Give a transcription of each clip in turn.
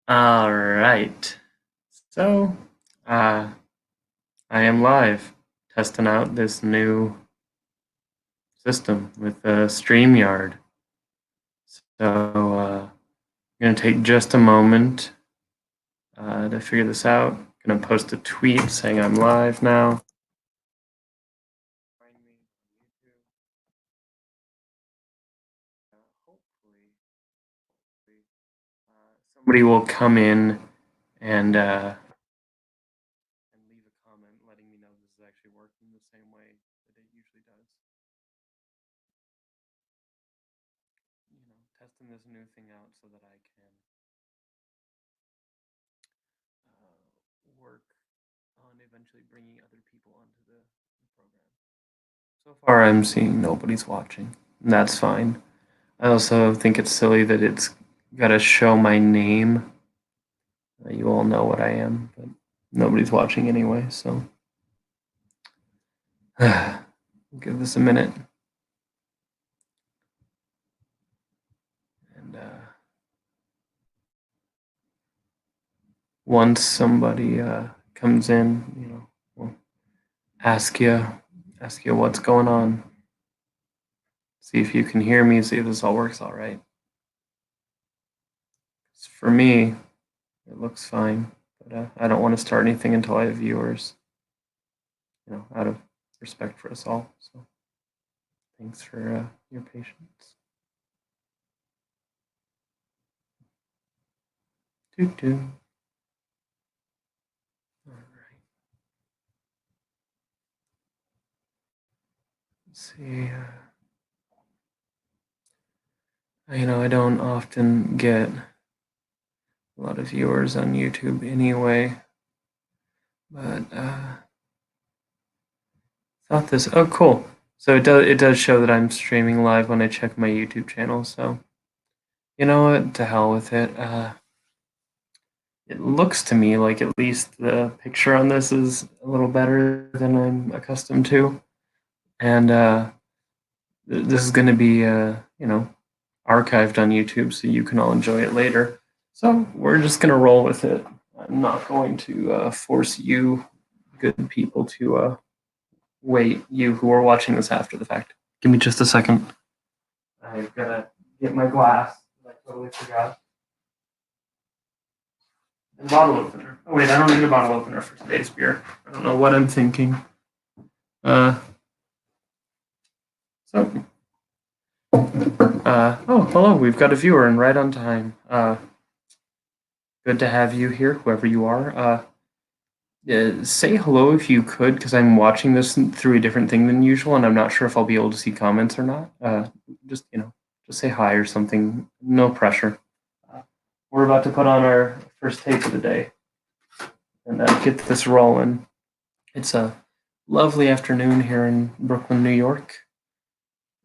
All right. So, uh, I am live testing out this new system with StreamYard. I'm going to take just a moment to figure this out. I'm going to post a tweet saying I'm live now. Somebody will come in and leave a comment letting me know this is actually working the same way that it usually does. Testing this new thing out so that I can work on eventually bringing other people onto the program. So far, I'm seeing nobody's watching, and that's fine. I also think it's silly that it's got to show my name. You all know what I am, but nobody's watching anyway, so give this a minute. And once somebody comes in, we'll ask you what's going on. See if you can hear me, see if this all works all right. For me, it looks fine, but I don't want to start anything until I have viewers, out of respect for us all. So thanks for your patience. All right. Let's see. I don't often get a lot of viewers on YouTube anyway, but thought this. Oh, cool. So it does show that I'm streaming live when I check my YouTube channel. So you know what? To hell with it. It looks to me like at least the picture on this is a little better than I'm accustomed to, and this is going to be archived on YouTube, so you can all enjoy it later. So we're just going to roll with it. I'm not going to force you, good people, to wait. You who are watching this after the fact. Give me just a second. I've got to get my glass. I totally forgot. And bottle opener. Oh wait, I don't need a bottle opener for today's beer. I don't know what I'm thinking. Hello, we've got a viewer and right on time. Good to have you here, whoever you are. Say hello if you could, because I'm watching this through a different thing than usual, and I'm not sure if I'll be able to see comments or not. Just say hi or something. No pressure. We're about to put on our first tape of the day and get this rolling. It's a lovely afternoon here in Brooklyn, New York,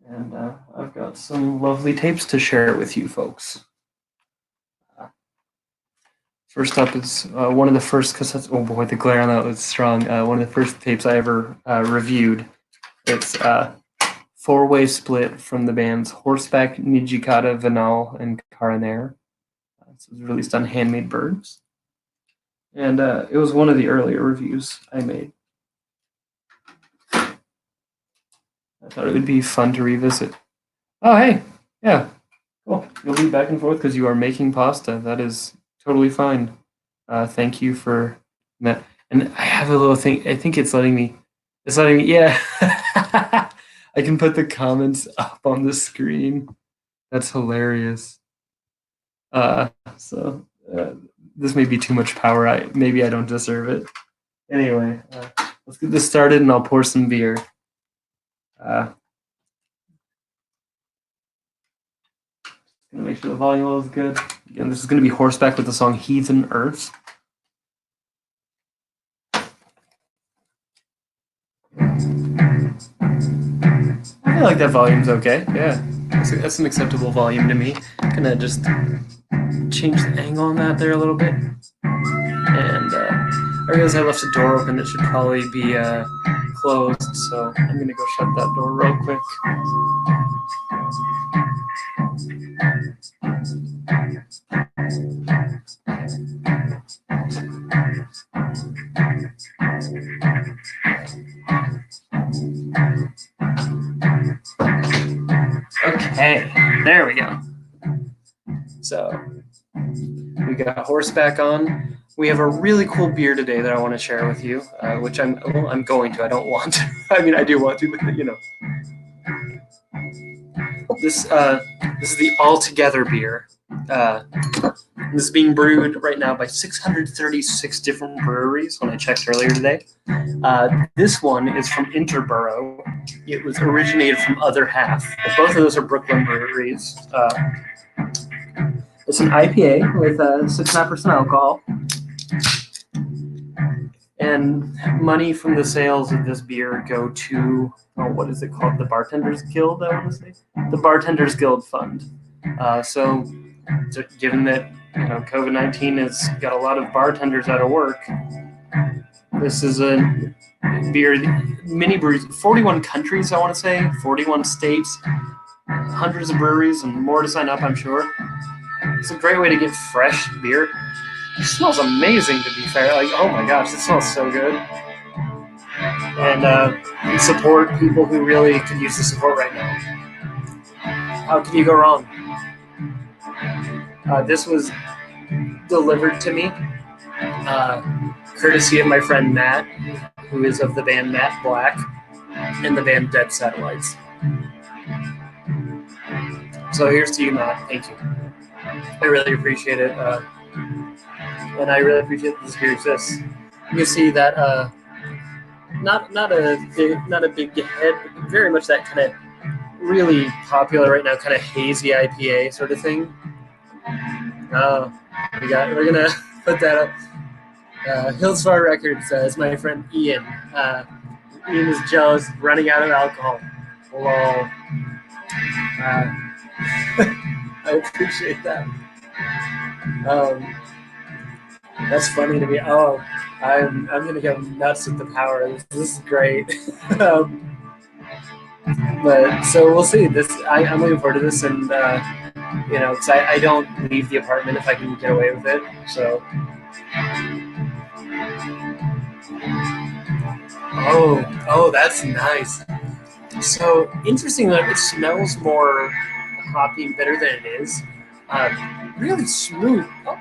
and I've got some lovely tapes to share with you folks. First up is one of the first cassettes. Oh boy, the glare on that was strong. One of the first tapes I ever reviewed. It's four-way split from the bands Horseback, Njiqahdda, Venowl, and Cara, Neir. It was released on Handmade Birds. And it was one of the earlier reviews I made. I thought it would be fun to revisit. Oh, hey. Yeah. Cool. You'll be back and forth because you are making pasta. That is totally fine. Thank you for that. And I have a little thing. I think it's letting me. Yeah. I can put the comments up on the screen. That's hilarious. This may be too much power. Maybe I don't deserve it. Anyway, let's get this started, and I'll pour some beer. Gonna make sure the volume level is good. Again, this is gonna be Horseback with the song "Heathen Earth." I feel like that volume's okay. Yeah, that's an acceptable volume to me. Gonna just change the angle on that there a little bit. And I realize I left the door open. It should probably be closed, so I'm gonna go shut that door real quick. So we got Horseback on. We have a really cool beer today that I want to share with you, which I'm going to. I don't want to. I mean, I do want to, but you know. This is the All Together beer. This is being brewed right now by 636 different breweries when I checked earlier today. This one is from Interboro. It was originated from Other Half. Both of those are Brooklyn breweries. It's an IPA with 6.5% alcohol. And money from the sales of this beer go to, what is it called? The Bartenders Guild, I want to say? The Bartenders Guild Fund. So given that COVID-19 has got a lot of bartenders out of work, this is a beer, mini breweries, 41 countries, I want to say, 41 states, hundreds of breweries, and more to sign up, I'm sure. It's a great way to get fresh beer. It smells amazing, to be fair. Like, oh my gosh, it smells so good. And support people who really could use the support right now. How can you go wrong? This was delivered to me, courtesy of my friend Matt, who is of the band Matt Black and the band Dead Satellites. So here's to you, Matt. Thank you. I really appreciate it. And I really appreciate that this beer exists. You can see that not a big head, but very much that kind of really popular right now, kind of hazy IPA sort of thing. We're gonna put that up. Hillsfar Records is my friend Ian. Ian is jealous, running out of alcohol. Lol. I appreciate that. That's funny to me. Oh, I'm gonna go nuts with the power. This is great. But so we'll see. I'm looking forward to this, and because I don't leave the apartment if I can get away with it. So. Oh, that's nice. So interesting that it smells more hoppy and bitter than it is. Really smooth. Oh,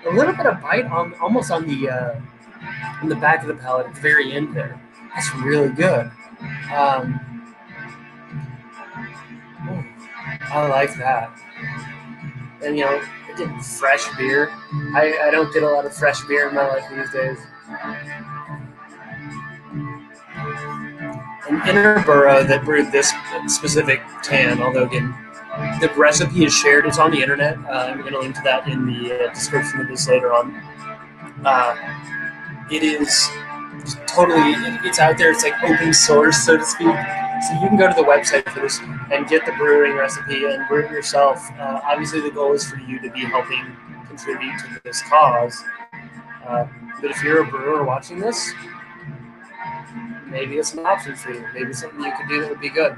a little bit of bite almost on the back of the palate at the very end there. That's really good. I like that. And again, fresh beer. I don't get a lot of fresh beer in my life these days. And Interboro that brewed this specific can, although again, the recipe is shared. It's on the internet. I'm going to link to that in the description of this later on. It is totally, it's out there. It's like open source, so to speak. So you can go to the website for this and get the brewing recipe and brew it yourself. Obviously, the goal is for you to be helping contribute to this cause. But if you're a brewer watching this, maybe it's an option for you. Maybe something you could do that would be good.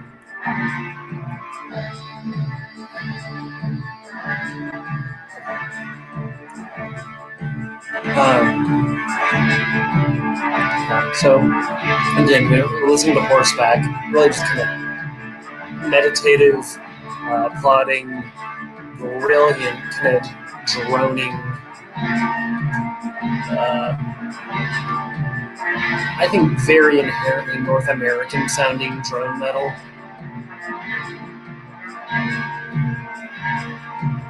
So, again, we're listening to Horseback, really just kind of meditative, plodding, brilliant, kind of droning, I think very inherently North American sounding drone metal.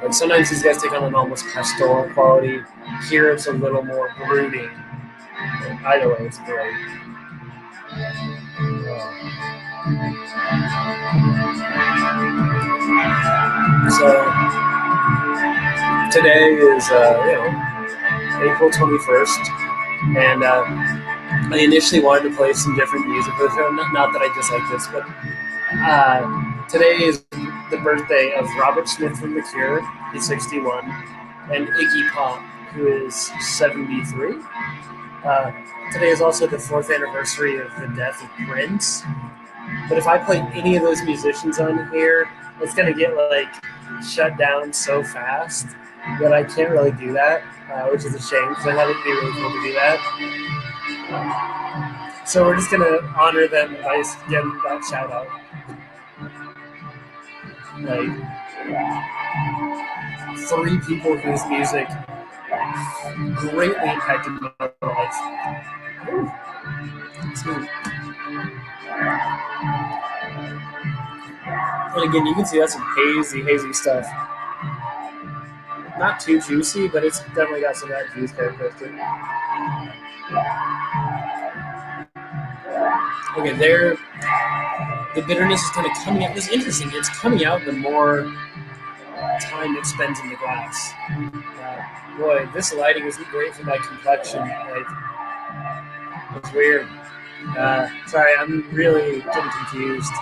And sometimes these guys take on an almost pastoral quality. Here it's a little more brooding. Either way, it's great. So today is April 21st, and I initially wanted to play some different music with her. Not that I dislike this, but today is the birthday of Robert Smith from The Cure. He's 61, and Iggy Pop, who is 73. Today is also the 4th anniversary of the death of Prince. But if I play any of those musicians on here, it's going to get shut down so fast that I can't really do that, which is a shame because I thought it'd be really cool to do that. So we're just going to honor them by getting that shout out. three people whose music greatly impacted my life. Ooh, excuse me. And again, you can see that's some hazy stuff. Not too juicy, but it's definitely got some of that juice characteristic. Okay, there, the bitterness is kind of coming out. It's interesting. It's coming out the more time it spends in the glass. Boy, this lighting isn't great for my complexion. Like, it's weird. Sorry, I'm really getting confused.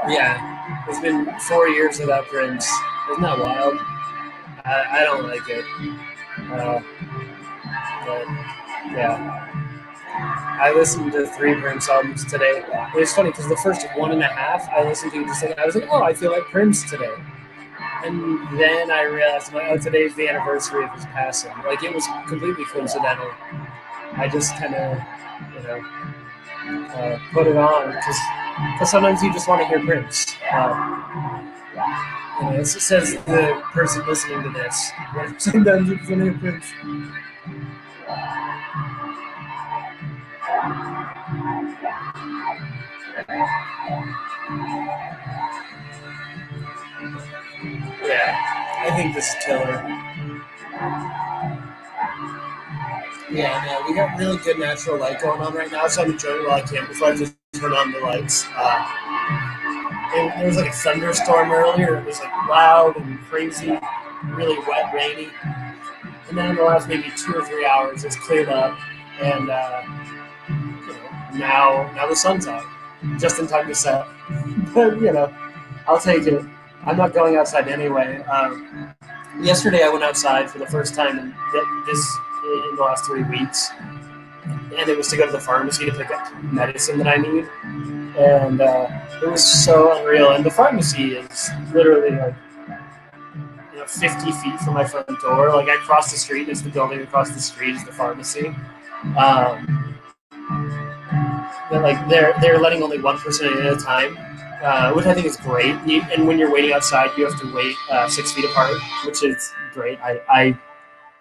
Yeah, it's been 4 years without Prince. Isn't that wild? I don't like it. But yeah, I listened to 3 Prince albums today. It was funny because the first 1.5 I listened to just like I was like, oh, I feel like Prince today. And then I realized, like, oh, today's the anniversary of his passing. Like, it was completely coincidental. I just kind of, you know, put it on because sometimes you just want to hear Prince. You know, it says the person listening to this. Sometimes you just want to hear Prince. Yeah, I think this is killer. Yeah, no, we got really good natural light going on right now, so I'm enjoying it while I can before I just turn on the lights. There was like a thunderstorm earlier. It was like loud and crazy, really wet, rainy. And then in the last maybe 2 or 3 hours, it's cleared up, and you know, now the sun's out, just in time to set. But you know, I'll take it. I'm not going outside anyway. Yesterday, I went outside for the first time in the last 3 weeks, and it was to go to the pharmacy to pick up medicine that I need. And it was so unreal. And the pharmacy is literally like 50 feet from my front door. Like I cross the street, it's the building across the street is the pharmacy. But like they're letting only one person in at a time, which I think is great. And when you're waiting outside, you have to wait 6 feet apart, which is great. I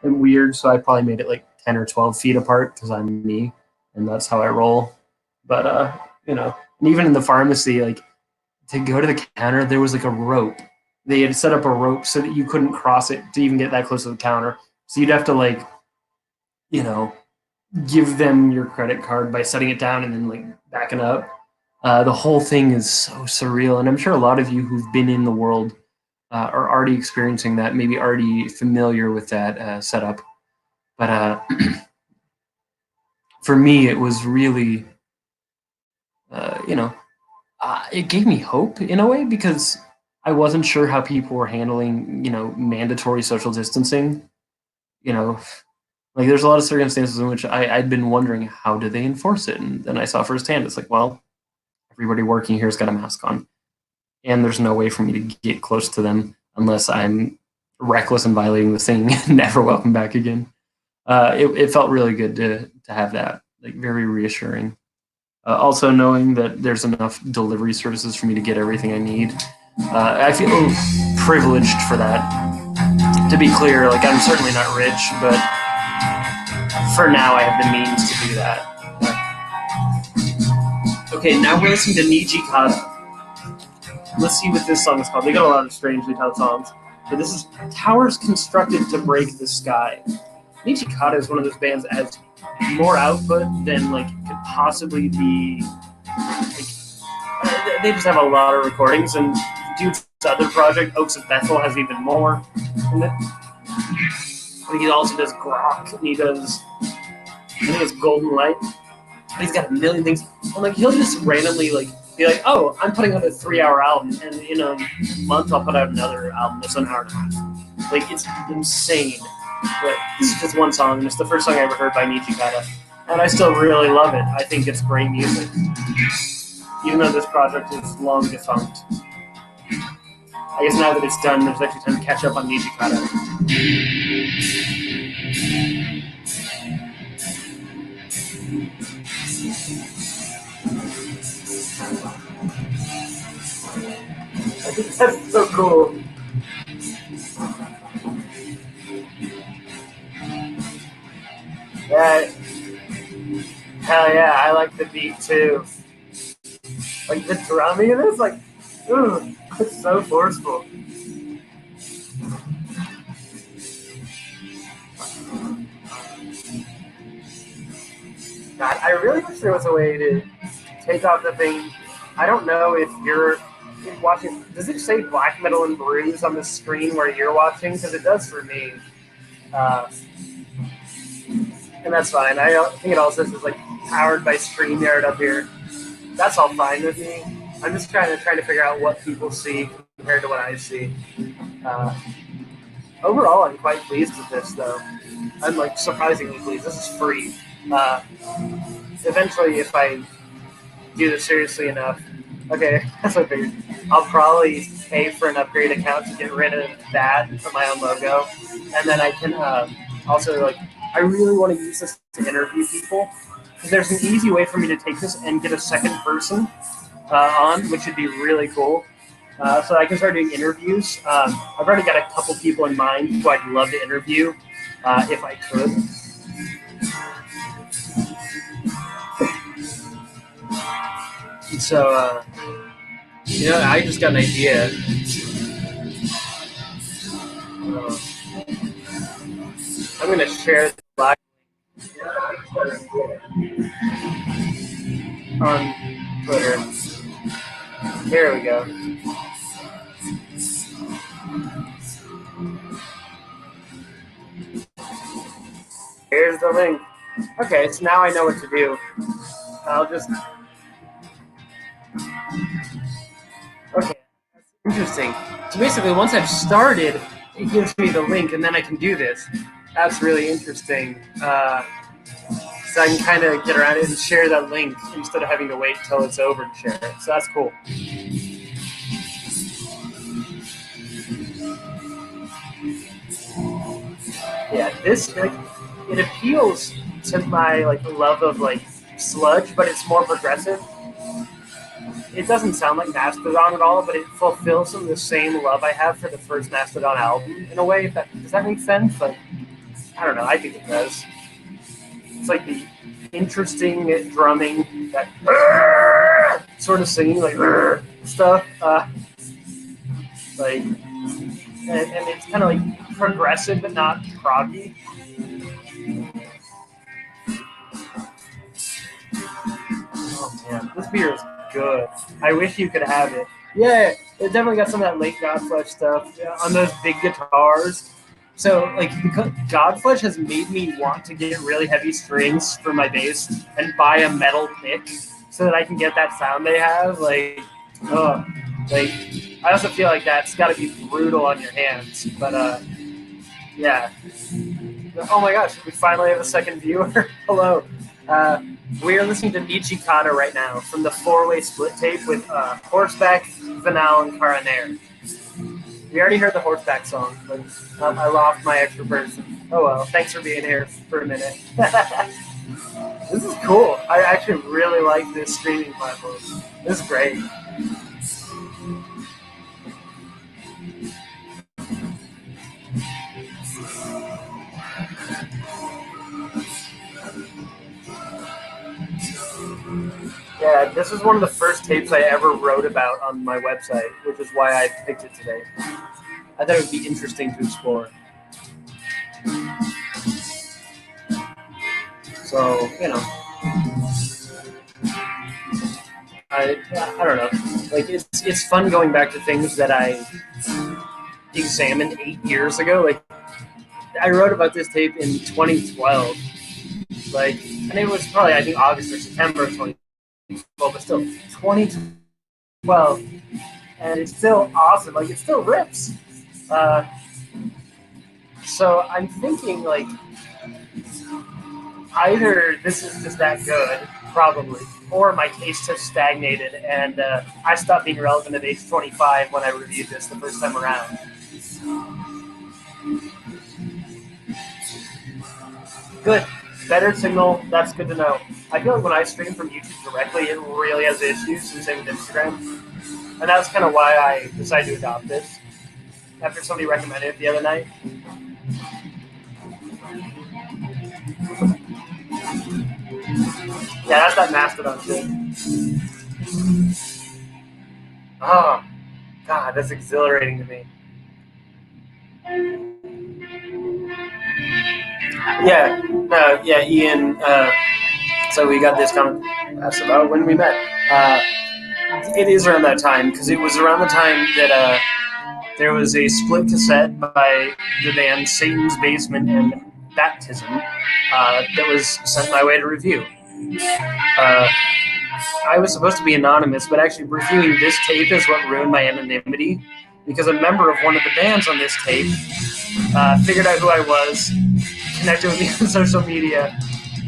am weird, so I probably made it like 10 or 12 feet apart because I'm me, and that's how I roll. But you know, and even in the pharmacy, like to go to the counter, there was like a rope. They had set up a rope so that you couldn't cross it to even get that close to the counter. So you'd have to like, you know, give them your credit card by setting it down and then like backing up. The whole thing is so surreal, and I'm sure a lot of you who've been in the world are already experiencing that, maybe already familiar with that setup. But for me, it was really, you know, it gave me hope in a way because I wasn't sure how people were handling, you know, mandatory social distancing. You know, like there's a lot of circumstances in which I'd been wondering how do they enforce it, and then I saw firsthand. It's like, well, everybody working here's got a mask on, and there's no way for me to get close to them unless I'm reckless and violating the thing. Never welcome back again. It felt really good to have that, like very reassuring. Also knowing that there's enough delivery services for me to get everything I need. I feel privileged for that. To be clear, like I'm certainly not rich, but for now I have the means to do that. Okay, now we're listening to Njiqahdda. Let's see what this song is called. They got a lot of strangely titled songs, but this is Towers Constructed to Break the Sky. Njiqahdda is one of those bands that has more output than like could possibly be. Like, they just have a lot of recordings, and dude's other project, Oaks of Bethel, has even more. And he also does grok, and he does, I think it's Golden Light. He's got a million things, and like he'll just randomly like be like, "Oh, I'm putting out a 3-hour album, and in a month I'll put out another album that's an hour and a half." Like it's insane. But this is just one song, and it's the first song I ever heard by Njiqahdda, and I still really love it. I think it's great music, even though this project is long defunct. I guess now that it's done, there's actually time to catch up on Njiqahdda. That's so cool. Yeah, hell yeah, I like the beat too. Like the drumming in this, like, ooh, it's so forceful. God, I really wish there was a way to take off the thing. I don't know if you're watching. Does it say Black Metal and Brews on the screen where you're watching? Because it does for me. Uh, and that's fine. I don't think it also says like powered by StreamYard up here. That's all fine with me. I'm just trying to figure out what people see compared to what I see. Uh, Overall, I'm quite pleased with this, though. I'm like surprisingly pleased. This is free. Uh, Eventually, if I do this seriously enough, okay, that's what I figured. I'll probably pay for an upgrade account to get rid of that for my own logo, and then I can also like. I really want to use this to interview people. There's an easy way for me to take this and get a second person on, which would be really cool. So I can start doing interviews. I've already got a couple people in mind who I'd love to interview if I could. So, I just got an idea. I'm going to share the live on Twitter. Here we go. Here's the link. Okay, so now I know what to do. I'll just. Okay, that's interesting. So basically, once I've started, it gives me the link, and then I can do this. That's really interesting. So I can kind of get around it and share that link instead of having to wait till it's over to share it. So that's cool. Yeah, this like it appeals to my like love of like sludge, but it's more progressive. It doesn't sound like Mastodon at all, but it fulfills some of the same love I have for the first Mastodon album in a way. Does that make sense? Like, I don't know. I think it does. It's like the interesting drumming, that sort of singing, like stuff. And it's kind of like progressive but not proggy. Oh man, this beer is good. I wish you could have it. Yeah, it definitely got some of that late Godflesh stuff on those big guitars. So, like, Godflesh has made me want to get really heavy strings for my bass and buy a metal pick so that I can get that sound they have. Like, oh, like, I also feel like that's got to be brutal on your hands. But, yeah. Oh my gosh, we finally have a second viewer. Hello. We are listening to Njiqahdda right now from the four-way split tape with Horseback, Venowl, and Cara Neir. We already heard the Horseback song, but I lost my extra person. Oh well, thanks for being here for a minute. This is cool. I actually really like this streaming platform. This is great. Yeah, this is one of the first tapes I ever wrote about on my website, which is why I picked it today. I thought it would be interesting to explore. So, I don't know. Like it's fun going back to things that I examined 8 years ago. Like I wrote about this tape in 2012. Like, and it was probably I think August or September of 2012, but still 2012, and it's still awesome. Like it still rips. So I'm thinking like either this is just that good, probably, or my tastes have stagnated and I stopped being relevant at age 25 when I reviewed this the first time around. Good. Better signal. That's good to know. I feel like when I stream from YouTube directly, it really has issues. The same with Instagram. And that's kind of why I decided to adopt this after somebody recommended it the other night. Yeah, that's that Mastodon shit. Oh, God, that's exhilarating to me. Yeah, yeah, Ian. So we got this comment asked about when we met. It is around that time because it was around the time that there was a split cassette by the band Satan's Basement and Baptism that was sent my way to review. I was supposed to be anonymous, but actually reviewing this tape is what ruined my anonymity because a member of one of the bands on this tape figured out who I was, connected with me on social media,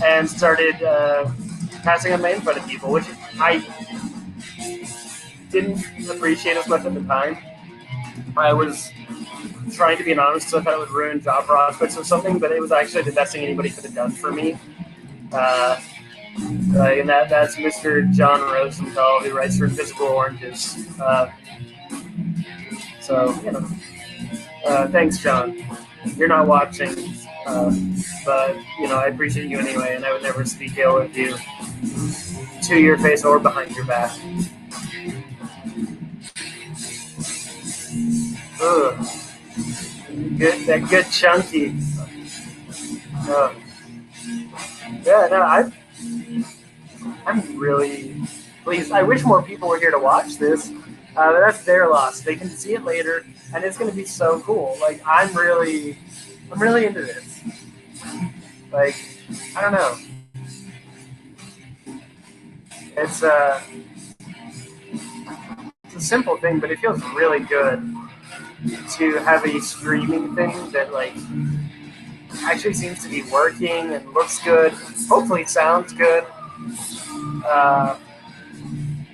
and started passing on my info to people, which I didn't appreciate as much at the time. I was trying to be anonymous because I thought it would ruin job prospects or something, but it was actually the best thing anybody could have done for me. And that's Mr. John Rosenthal, who writes for Invisible Oranges. So, thanks, John. You're not watching, but, I appreciate you anyway, and I would never speak ill of you to your face or behind your back. Ugh. Good chunky. Yeah, no, I'm really pleased. I wish more people were here to watch this. But that's their loss. They can see it later, and it's going to be so cool. Like I'm really into this. Like I don't know. It's a simple thing, but it feels really good to have a streaming thing that like actually seems to be working and looks good. Hopefully, sounds good.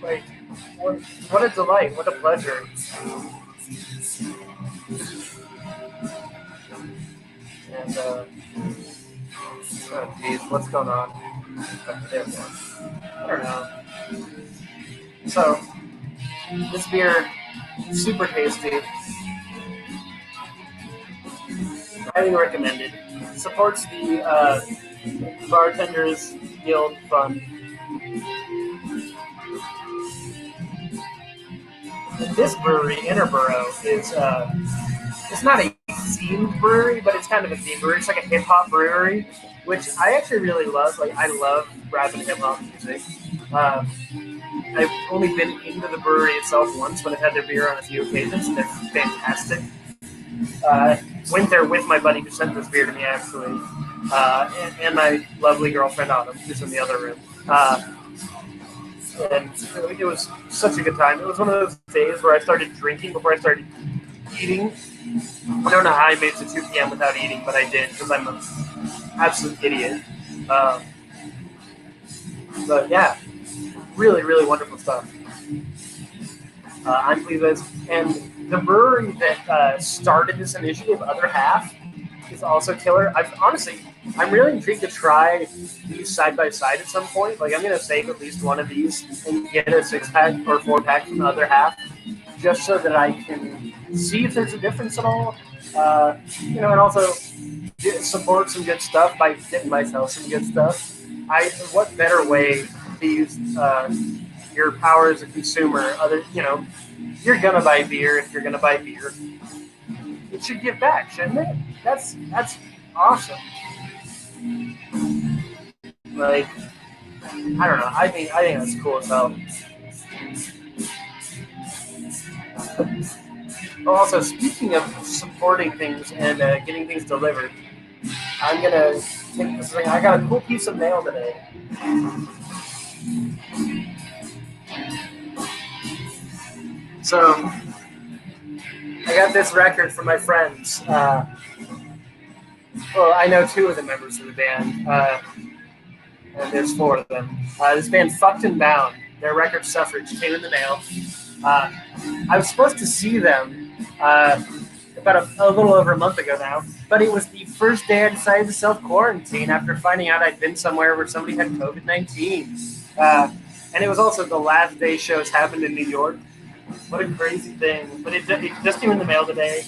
Like what a delight! What a pleasure! And oh geez, what's going on? There we go. I don't know. So this beer, super tasty. Highly recommended. Supports the Bartenders Guild Fund. This brewery, Interboro, is it's not a themed brewery, but it's kind of a themed brewery. It's like a hip hop brewery, which I actually really love. Like I love rap and hip hop music. I've only been into the brewery itself once, but I've had their beer on a few occasions, and they're fantastic. Went there with my buddy who sent this beer to me, actually, and my lovely girlfriend Autumn, who's in the other room. And it was such a good time. It was one of those days where I started drinking before I started eating. I don't know how I made it to 2 p.m. without eating, but I did because I'm an absolute idiot. But yeah, really, really wonderful stuff. I'm pleased with this. And the brewery that started this initiative, Other Half, is also killer. I'm really intrigued to try these side by side at some point. Like, I'm going to save at least one of these and get a 6-pack or 4-pack from the Other Half, just so that I can see if there's a difference at all. And also support some good stuff by getting myself some good stuff. What better way to use your power as a consumer? You're gonna buy beer if you're gonna buy beer. It should give back, shouldn't it? That's awesome. Like, I don't know. I think that's cool as hell. Also, speaking of supporting things and getting things delivered, I'm gonna take this thing. I got a cool piece of mail today. So, I got this record from my friends. I know 2 of the members of the band, and there's 4 of them. This band, Fucked and Bound, their record Suffrage came in the mail. I was supposed to see them about a little over a month ago now, but it was the first day I decided to self-quarantine after finding out I'd been somewhere where somebody had COVID-19. And it was also the last day shows happened in New York. What a crazy thing! But it just came in the mail today.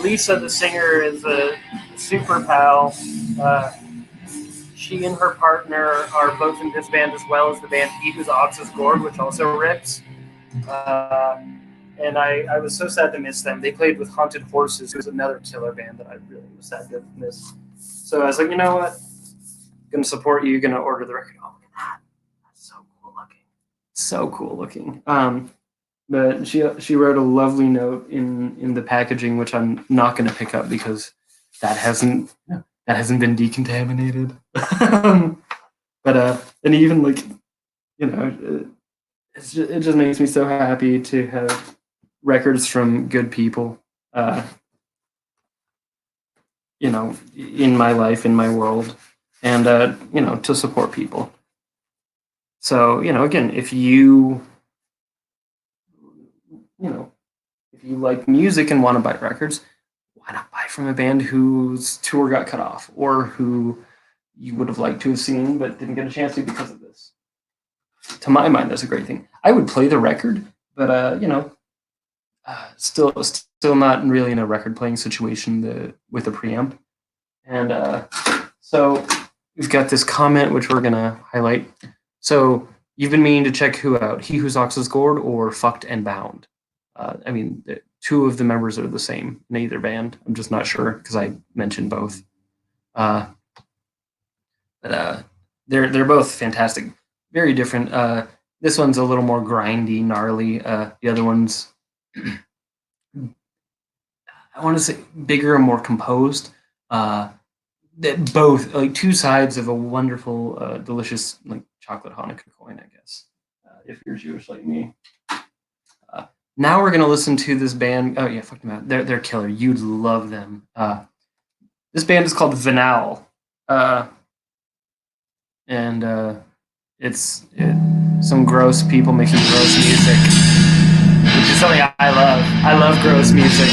Lisa, the singer, is a super pal. She and her partner are both in this band as well as the band He Whose Ox Is Gored, which also rips. And I was so sad to miss them. They played with Haunted Horses, who was another killer band that I really was sad to miss. So I was like, you know what? I'm going to support you. Going to order the record. Oh, look at that. That's so cool looking. So cool looking. But she wrote a lovely note in the packaging, which I'm not going to pick up because that hasn't been decontaminated. But and even like, you know, it just makes me so happy to have records from good people, you know, in my life, in my world, and you know, to support people. So, you know, again, if you like music and want to buy records, why not buy from a band whose tour got cut off or who you would have liked to have seen but didn't get a chance to because of this? To my mind, that's a great thing. I would play the record, but you know, still not really in a record playing situation with a preamp. And so we've got this comment which we're gonna highlight. So you've been meaning to check who out? He Whose Ox Is Gored or Fucked and Bound? I mean, two of the members are the same in either band. I'm just not sure because I mentioned both. But they're both fantastic. Very different. This one's a little more grindy, gnarly. The other one's, I want to say, bigger and more composed. Both like two sides of a wonderful, delicious like chocolate Hanukkah coin, I guess. If you're Jewish like me. Now we're gonna listen to this band. Oh yeah, fuck them out. They're killer. You'd love them. This band is called Venowl, and it's some gross people making gross music, which is something I love. I love gross music.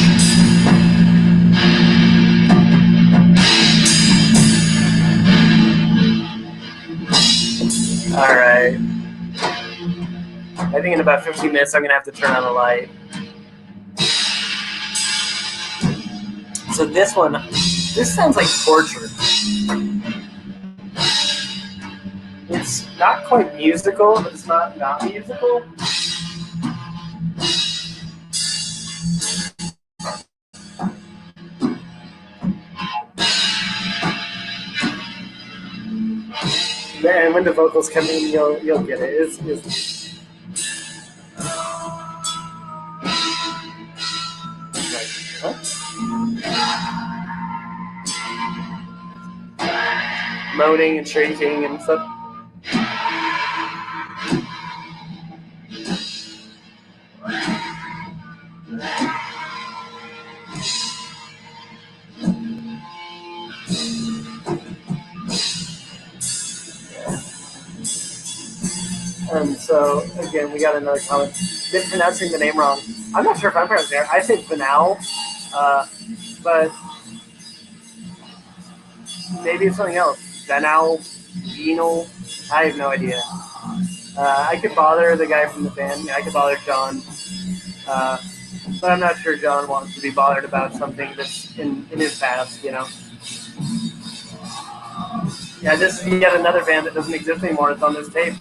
All right. I think in about 15 minutes I'm going to have to turn on the light. So this sounds like torture. It's not quite musical, but it's not musical. Man, when the vocals come in, you'll get it. It's moaning and shrieking and stuff. So again, we got another comment. Been pronouncing the name wrong. I'm not sure if I'm pronouncing it. I say Venowl, but maybe it's something else. Venowl, Venowl. I have no idea. I could bother the guy from the band. I could bother John, but I'm not sure John wants to be bothered about something that's in his past. You know. Yeah, this is yet another band that doesn't exist anymore. It's on this tape.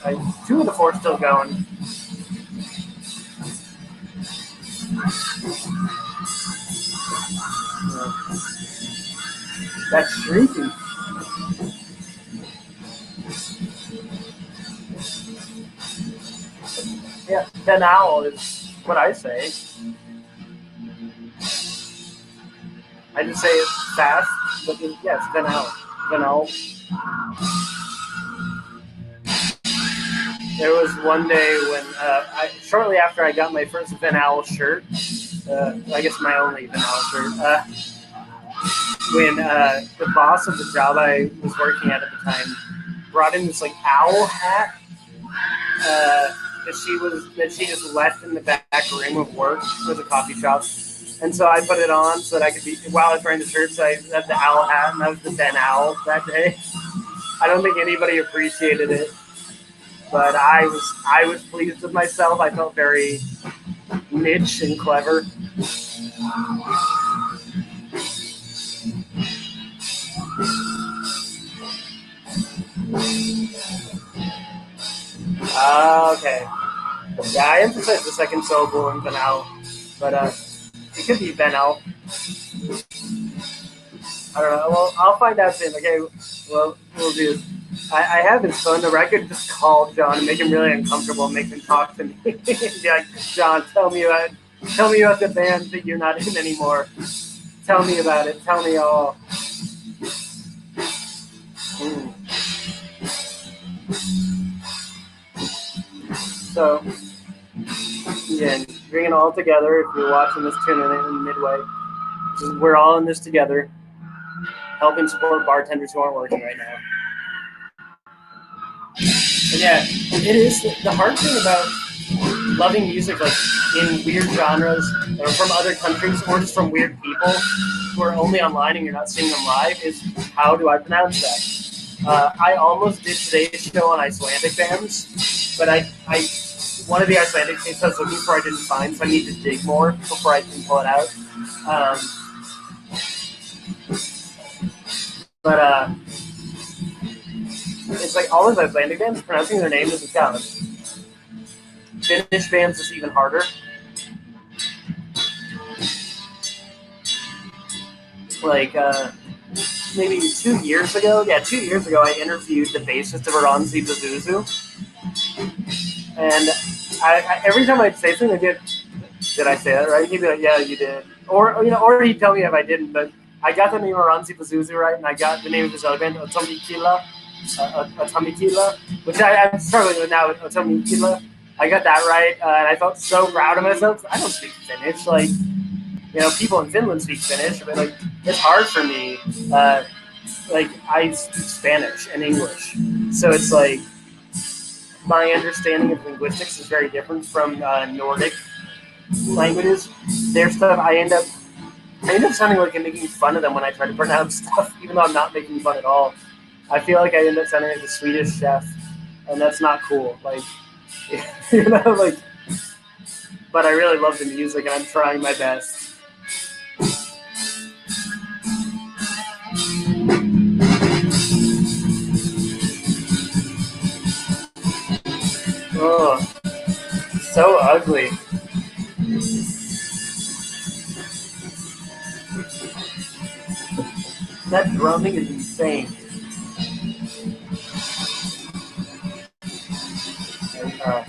Two of the four still going. That's shrieking. Yeah, Venowl is what I say. I just say it fast, but yeah, it's Venowl. Venowl. There was one day when, shortly after I got my first Venowl shirt, I guess my only Venowl shirt, when the boss of the job I was working at the time brought in this like owl hat that she just left in the back room of work for the coffee shop. And so I put it on so that I could be, while I was wearing the shirt, so I had the owl hat, and that was the Venowl that day. I don't think anybody appreciated it, but I was pleased with myself. I felt very niche and clever. Okay. Yeah, I emphasize the second syllable in Venowl, but it could be Venowl. I don't know. Well, I'll find out soon. Okay. Well, we'll do. I have his phone. The record just call John and make him really uncomfortable. Make him talk to me. Be like, John, tell me about the band that you're not in anymore. Tell me about it. Tell me all. So, yeah, bring it all together. If you're watching this tournament in Midway, we're all in this together, helping support bartenders who aren't working right now. And yeah, it is the hard thing about loving music like in weird genres or from other countries or just from weird people who are only online and you're not seeing them live is how do I pronounce that? I almost did today's show on Icelandic bands, but I one of the Icelandic things I was looking for I didn't find, so I need to dig more before I can pull it out. But it's like all of those Icelandic bands, pronouncing their name doesn't count. Finnish bands is even harder. Like maybe 2 years ago, I interviewed the bassist of Aranzi Pazuzu, and I every time I'd say something, did I say that right? He'd be like, "Yeah, you did," or he'd tell me if I didn't, but I got the name Aranzi Pazuzu right, and I got the name of his other band, Otomikila, which I'm struggling with now. Otomikila, I got that right, and I felt so proud of myself. I don't speak Finnish, like people in Finland speak Finnish, but like it's hard for me. Like I speak Spanish and English, so it's like my understanding of linguistics is very different from Nordic languages. Their stuff, I end up sounding like I'm making fun of them when I try to pronounce stuff, even though I'm not making fun at all. I feel like I end up sounding like a Swedish chef, and that's not cool. Like, like. But I really love the music, and I'm trying my best. Oh, so ugly. That drumming is insane. Okay.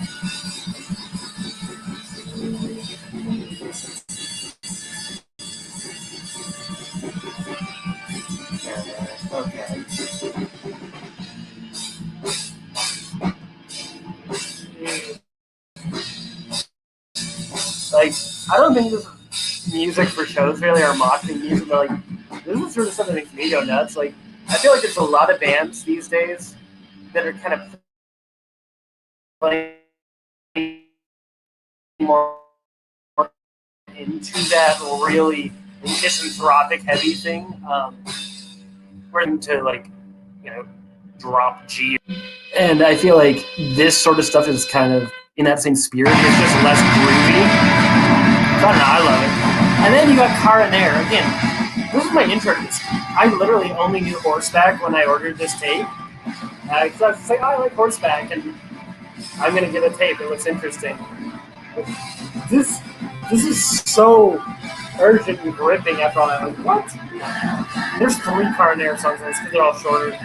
Like, I don't think this is music for shows really, or marketing music, but like, this is sort of something that makes me go nuts. Like, I feel like there's a lot of bands these days that are kind of playing more into that really misanthropic heavy thing. We're into like, drop G. And I feel like this sort of stuff is kind of in that same spirit. It's just less groovy. So I don't know, I love it. And then you got Cara Neir. Again, this is my intro to this. I literally only knew Horseback when I ordered this tape. Because I was like, I like Horseback, and I'm going to get a tape. It looks interesting. But this is so urgent and gripping after all that. Like, what? There's 3 Cara Neir songs on this because they're all shorter.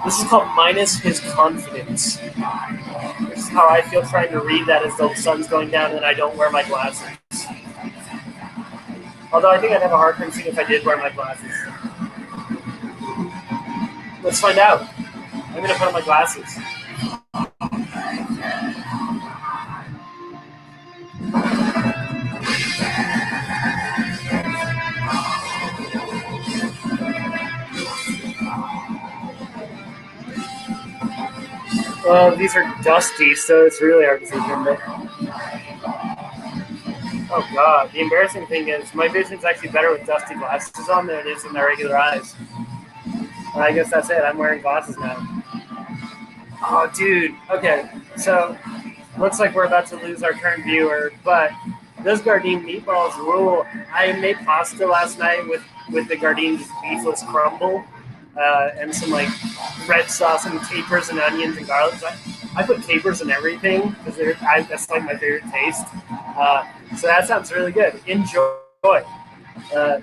This is called Minus His Confidence. This is how I feel trying to read that as though the sun's going down and I don't wear my glasses. Although I think I'd have a hard time seeing if I did wear my glasses. Let's find out. I'm going to put on my glasses. Well, these are dusty, so it's really hard to see them. But oh god, the embarrassing thing is my vision's actually better with dusty glasses on than it is in my regular eyes. And I guess that's it. I'm wearing glasses now. Oh, dude. Okay, so Looks like we're about to lose our current viewer, but those Gardein meatballs rule. I made pasta last night with the Gardein beefless crumble and some like red sauce and capers and onions and garlic. I put capers in everything because that's like my favorite taste. So that sounds really good. Enjoy. What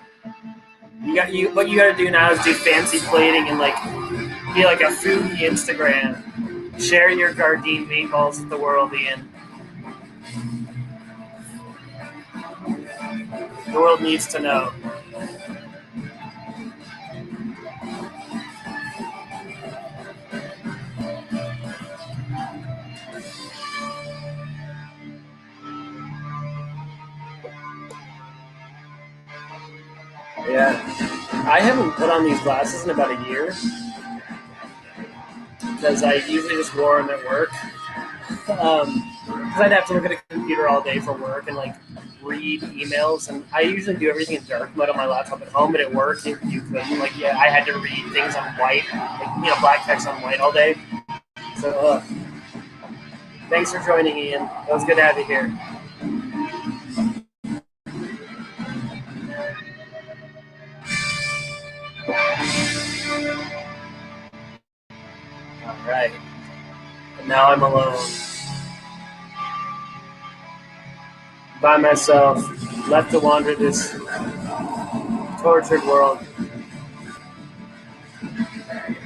you got to do now is do fancy plating and like be like a foodie Instagram. Share your Gardein meatballs with the world, Ian. The world needs to know. Yeah. I haven't put on these glasses in about a year because I usually just wore them at work. Because I'd have to look at a computer all day for work and like read emails, and I usually do everything in dark mode on my laptop at home, but at work you couldn't. Like, yeah, I had to read things on white, like black text on white all day. So, thanks for joining, Ian. It was good to have you here. All right, and now I'm alone. By myself, left to wander this tortured world.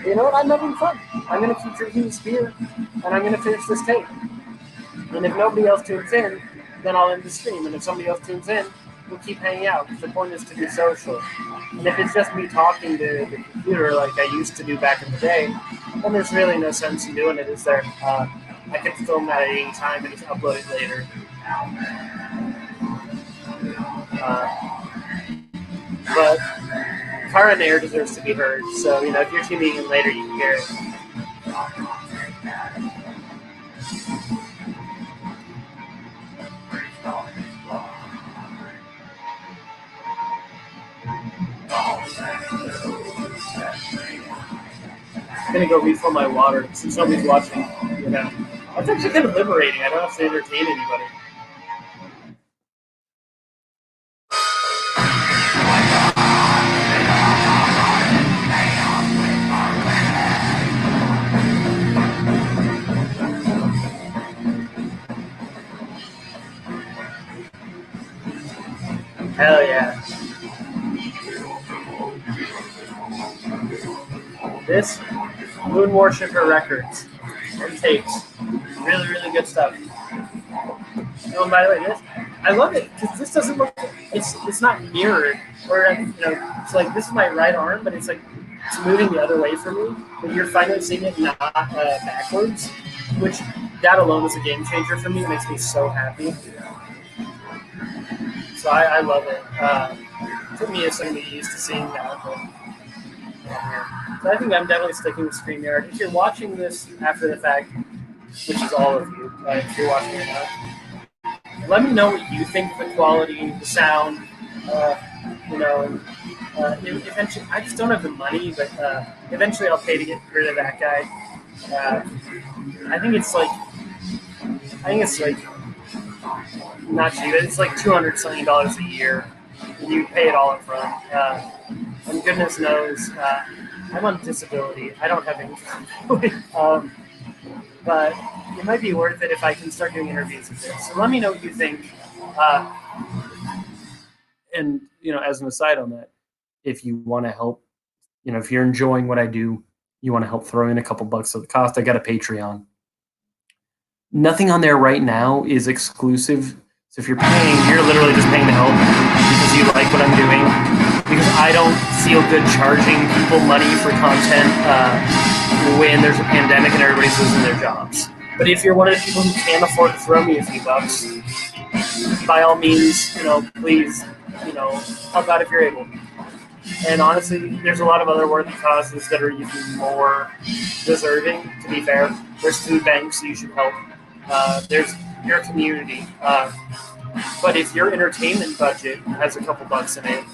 You know what? I'm having fun. I'm going to keep drinking this beer, and I'm going to finish this tape. And if nobody else tunes in, then I'll end the stream. And if somebody else tunes in, we'll keep hanging out. The point is to be social. And if it's just me talking to the computer like I used to do back in the day, then there's really no sense in doing it, is there? I can film that at any time and just upload it later. But Cara and Neir deserves to be heard. So, if you're tuning in later, you can hear it. I'm going to go refill my water since nobody's watching. That's actually kind of liberating. I don't have to entertain anybody. Hell yeah. This Moon Worshiper Records and tapes. Really, really good stuff. Oh, and by the way, I love it because this doesn't look. It's not mirrored, or it's like this is my right arm, but it's like it's moving the other way for me. But you're finally seeing it not backwards, which that alone is a game changer for me. It makes me so happy. So I love it. It took me a second to get used to seeing that. But, so I think I'm definitely sticking with StreamYard. If you're watching this after the fact, which is all of you, if you're watching it now, let me know what you think of the quality, the sound. Eventually, I just don't have the money, but eventually I'll pay to get rid of that guy. I think it's like not cheap. It's like $200 something a year. And you pay it all up front. And goodness knows, I'm on disability. I don't have income. But it might be worth it if I can start doing interviews with this. So let me know what you think. And as an aside on that, if you want to help, if you're enjoying what I do, you want to help throw in a couple bucks of the cost, I got a Patreon. Nothing on there right now is exclusive. So if you're paying, you're literally just paying to help because you like what I'm doing. Because I don't feel good charging people money for content when there's a pandemic and everybody's losing their jobs. But if you're one of the people who can't afford to throw me a few bucks, by all means, please, help out if you're able. And honestly, there's a lot of other worthy causes that are even more deserving, to be fair. There's food banks you should help. There's your community. But if your entertainment budget has a couple bucks in it,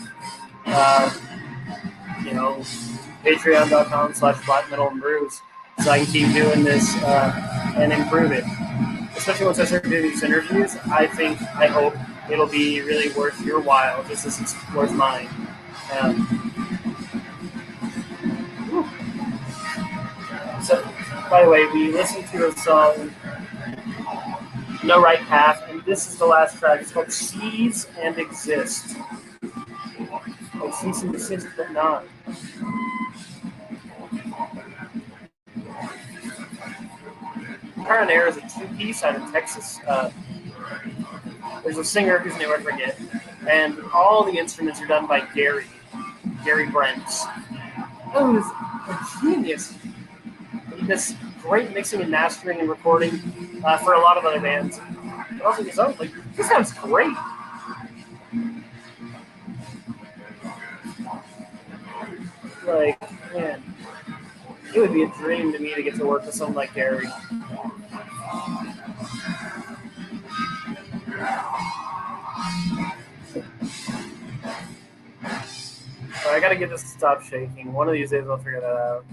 patreon.com/blackmetalandbrews so I can keep doing this and improve it. especially once I start doing these interviews, I hope it'll be really worth your while, just as it's worth mine. So, by the way, we listened to a song, No Right Path, and this is the last track. It's called Cease and Exist. Like cease and desist, but not. Cara Neir is a two-piece out of Texas. There's a singer whose name I forget, and all the instruments are done by Gary Brents. Oh, he's a genius. He does great mixing and mastering and recording for a lot of other bands. But also his own, like, this sounds great. Like, man, it would be a dream to me to get to work with someone like Gary. I gotta get this to stop shaking. One of these days I'll figure that out.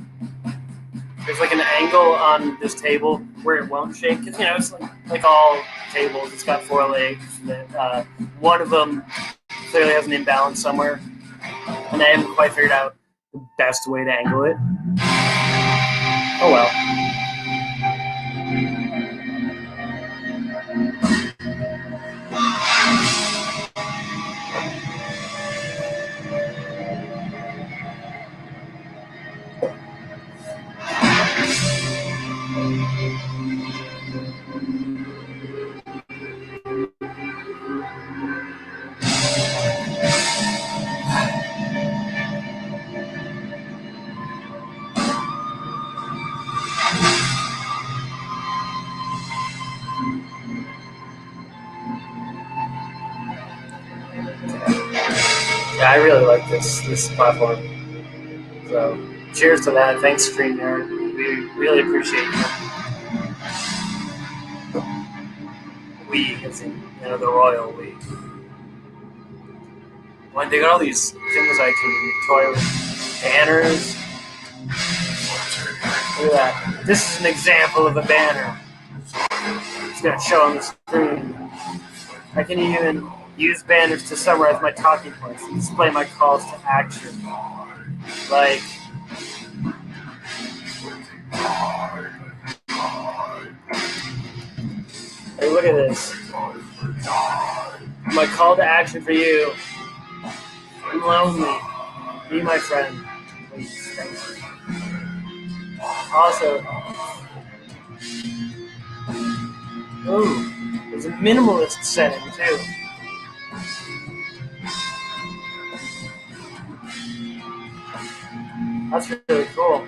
There's like an angle on this table where it won't shake. Cause, you know, it's like all tables. It's got 4 legs. That one of them clearly has an imbalance somewhere, and I haven't quite figured out the best way to angle it. Oh well. Yeah, I really like this platform. So, cheers to that. Thanks, StreamYard. We really appreciate you. We, as in, you know, the royal we. When they got all these things I can toy with, banners. Look at that. This is an example of a banner. It's going to show on the screen. I can even use banners to summarize my talking points and display my calls to action. Like, hey, look at this. My call to action for you. I'm lonely. Be my friend. Please, thank you. Also, ooh, there's a minimalist setting too. That's really cool.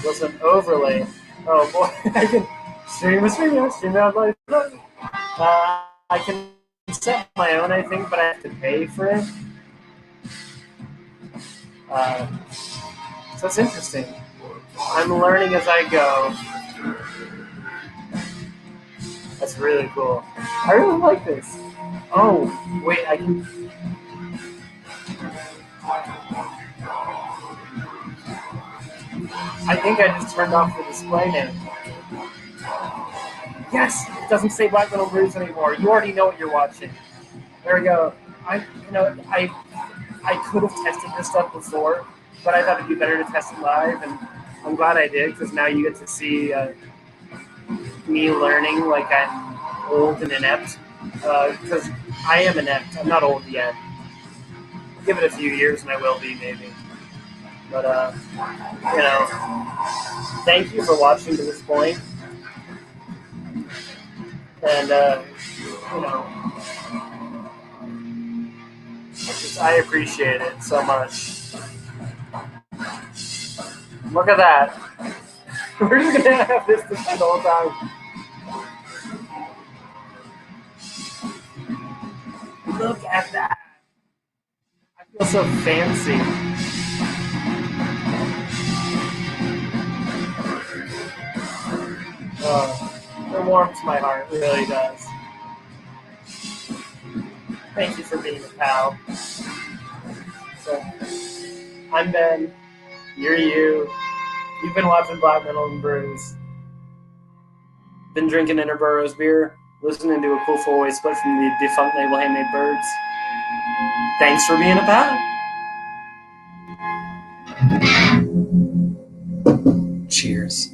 There's an overlay. Oh boy, I can stream out live. I can set my own, I think, but I have to pay for it. So it's interesting. I'm learning as I go. That's really cool. I really like this. Oh, wait, I can... I think I just turned off the display name. Yes, it doesn't say Black Metal Brews anymore. You already know what you're watching. There we go. I could have tested this stuff before, but I thought it'd be better to test it live, and I'm glad I did, because now you get to see me learning like I'm old and inept, because I am inept. I'm not old yet. Give it a few years and I will be, maybe. But, you know, thank you for watching to this point. And, you know, I appreciate it so much. Look at that. We're just going to have this the whole time. Look at that. I feel so fancy. It warms my heart. It really does. Thank you for being a pal. So, I'm Ben. You're you. You've been watching Black Metal and Brews. Been drinking Interboro's beer. Listening to a cool four-way split from the defunct label Handmade Birds. Thanks for being a pal. Cheers.